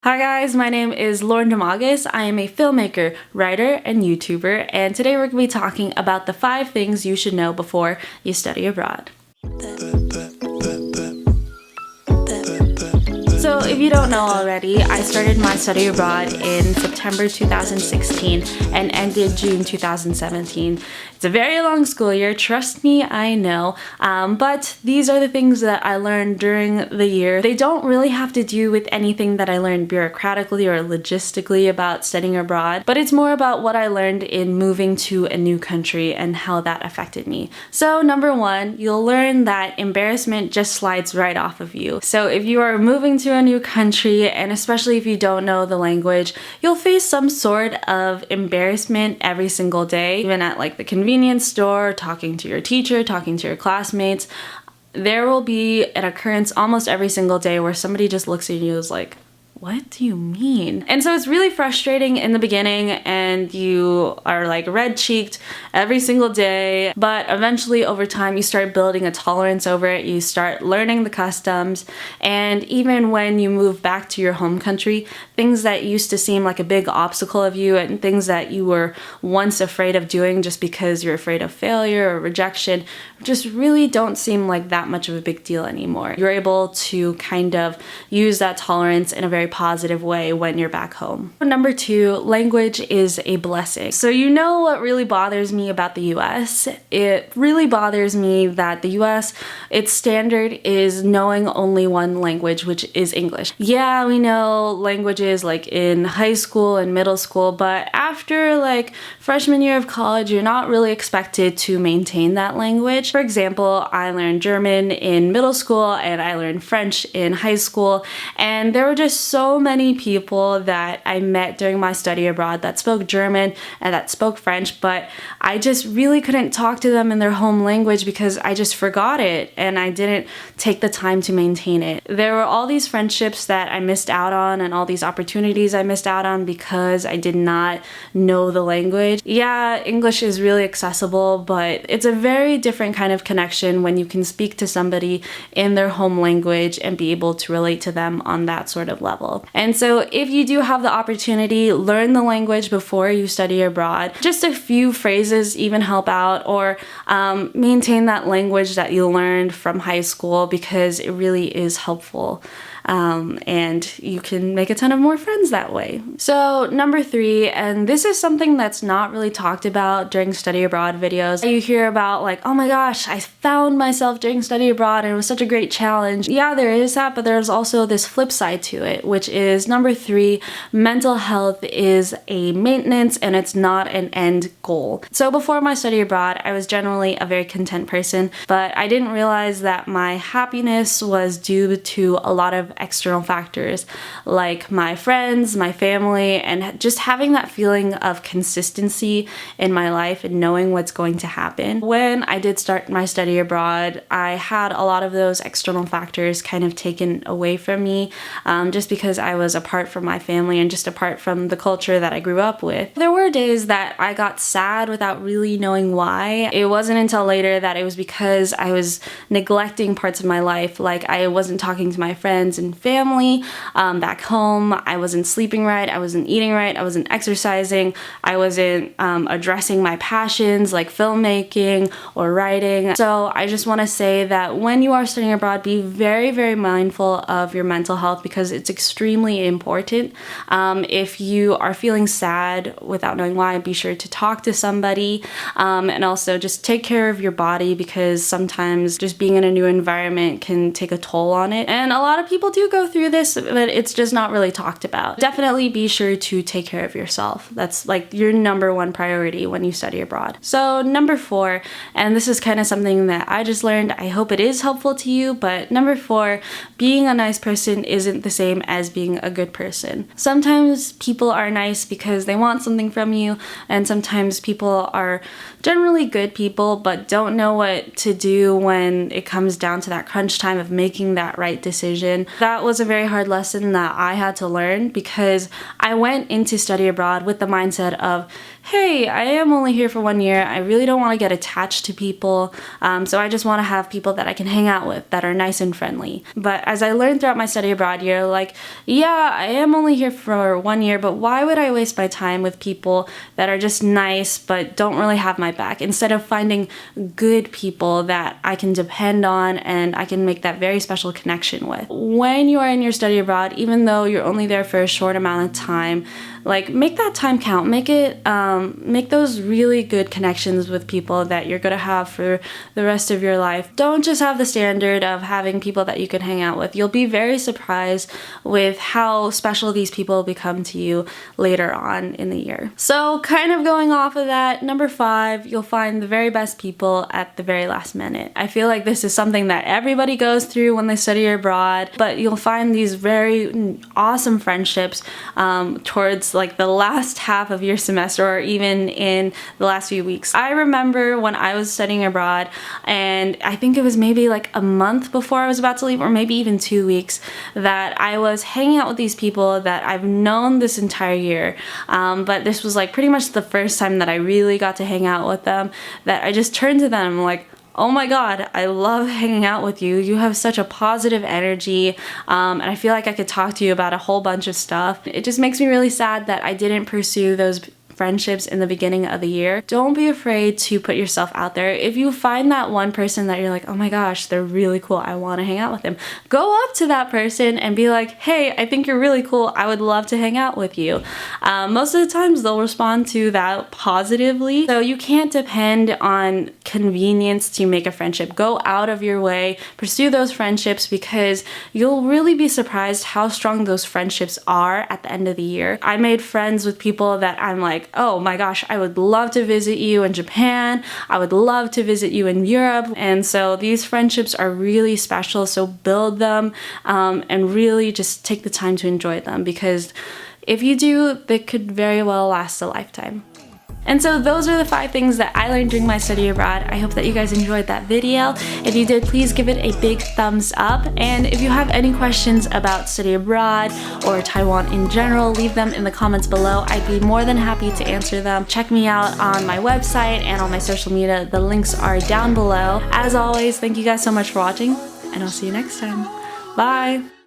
Hi guys, my name is Domagas. I am a filmmaker, writer, and YouTuber, and today we're going to be talking about the 5 things you should know before you study abroad. So if you don't know already, I started my study abroad in September 2016 and ended June 2017. It's a very long school year, trust me, I know, but these are the things that I learned during the year. They don't really have to do with anything that I learned bureaucratically or logistically about studying abroad, but it's more about what I learned in moving to a new country and how that affected me. So number 1, you'll learn that embarrassment just slides right off of you. So if you are moving to a new country, and especially if you don't know the language, you'll face some sort of embarrassment every single day, even at like the convenience store, talking to your teacher, talking to your classmates. There will be an occurrence almost every single day where somebody just looks at you and is like, what do you mean? And so it's really frustrating in the beginning and you are like red-cheeked every single day, but eventually over time you start building a tolerance over it, you start learning the customs, and even when you move back to your home country, things that used to seem like a big obstacle of you and things that you were once afraid of doing just because you're afraid of failure or rejection just really don't seem like that much of a big deal anymore. You're able to kind of use that tolerance in a very positive way when you're back home. Number 2, language is a blessing. So you know what really bothers me about the US? It really bothers me that the US, its standard is knowing only one language, which is English. Yeah, we know languages like in high school and middle school, but after like freshman year of college, you're not really expected to maintain that language. For example, I learned German in middle school and I learned French in high school, and there were just so many people that I met during my study abroad that spoke German and that spoke French, but I just really couldn't talk to them in their home language because I just forgot it and I didn't take the time to maintain it. There were all these friendships that I missed out on and all these opportunities I missed out on because I did not know the language. Yeah, English is really accessible, but it's a very different kind of connection when you can speak to somebody in their home language and be able to relate to them on that sort of level. And so if you do have the opportunity, learn the language before you study abroad. Just a few phrases even help out, or maintain that language that you learned from high school because it really is helpful. And you can make a ton of more friends that way. So number 3, and this is something that's not really talked about during study abroad videos. You hear about like, oh my gosh, I found myself during study abroad and it was such a great challenge. Yeah, there is that, but there's also this flip side to it, which is number 3, mental health is a maintenance and it's not an end goal. So before my study abroad, I was generally a very content person, but I didn't realize that my happiness was due to a lot of external factors like my friends, my family, and just having that feeling of consistency in my life and knowing what's going to happen. When I did start my study abroad, I had a lot of those external factors kind of taken away from me just because I was apart from my family and just apart from the culture that I grew up with. There were days that I got sad without really knowing why. It wasn't until later that it was because I was neglecting parts of my life, like I wasn't talking to my friends and family back home. I wasn't sleeping right, I wasn't eating right, I wasn't exercising, I wasn't addressing my passions like filmmaking or writing. So I just want to say that when you are studying abroad, be very, very mindful of your mental health because it's extremely important. If you are feeling sad without knowing why, be sure to talk to somebody, and also just take care of your body because sometimes just being in a new environment can take a toll on it. And a lot of people do go through this, but it's just not really talked about. Definitely be sure to take care of yourself. That's like your number 1 priority when you study abroad. So number 4, and this is kind of something that I just learned, I hope it is helpful to you, but number 4, being a nice person isn't the same as being a good person. Sometimes people are nice because they want something from you, and sometimes people are generally good people but don't know what to do when it comes down to that crunch time of making that right decision. That was a very hard lesson that I had to learn, because I went into study abroad with the mindset of, hey, I am only here for 1 year. I really don't want to get attached to people. So I just want to have people that I can hang out with that are nice and friendly. But as I learned throughout my study abroad year, like, yeah, I am only here for 1 year, but why would I waste my time with people that are just nice but don't really have my back, instead of finding good people that I can depend on and I can make that very special connection with. When you are in your study abroad, even though you're only there for a short amount of time, like, make that time count. Make those really good connections with people that you're gonna have for the rest of your life. Don't just have the standard of having people that you can hang out with. You'll be very surprised with how special these people become to you later on in the year. So kind of going off of that, number 5, you'll find the very best people at the very last minute. I feel like this is something that everybody goes through when they study abroad, but you'll find these very awesome friendships towards like the last half of your semester, or even in the last few weeks. I remember when I was studying abroad, and I think it was maybe like a month before I was about to leave, or maybe even 2 weeks, that I was hanging out with these people that I've known this entire year, but this was like pretty much the first time that I really got to hang out with them, that I just turned to them like, oh my god, I love hanging out with you. You have such a positive energy, and I feel like I could talk to you about a whole bunch of stuff. It just makes me really sad that I didn't pursue those friendships in the beginning of the year. Don't be afraid to put yourself out there. If you find that one person that you're like, oh my gosh, they're really cool, I want to hang out with them, go up to that person and be like, hey, I think you're really cool, I would love to hang out with you. Most of the times they'll respond to that positively. So you can't depend on convenience to make a friendship. Go out of your way, pursue those friendships, because you'll really be surprised how strong those friendships are at the end of the year. I made friends with people that I'm like, oh my gosh, I would love to visit you in Japan, I would love to visit you in Europe. And so these friendships are really special, so build them, and really just take the time to enjoy them, because if you do, they could very well last a lifetime. And so those are the 5 things that I learned during my study abroad. I hope that you guys enjoyed that video. If you did, please give it a big thumbs up. And if you have any questions about study abroad or Taiwan in general, leave them in the comments below. I'd be more than happy to answer them. Check me out on my website and on my social media. The links are down below. As always, thank you guys so much for watching, and I'll see you next time. Bye!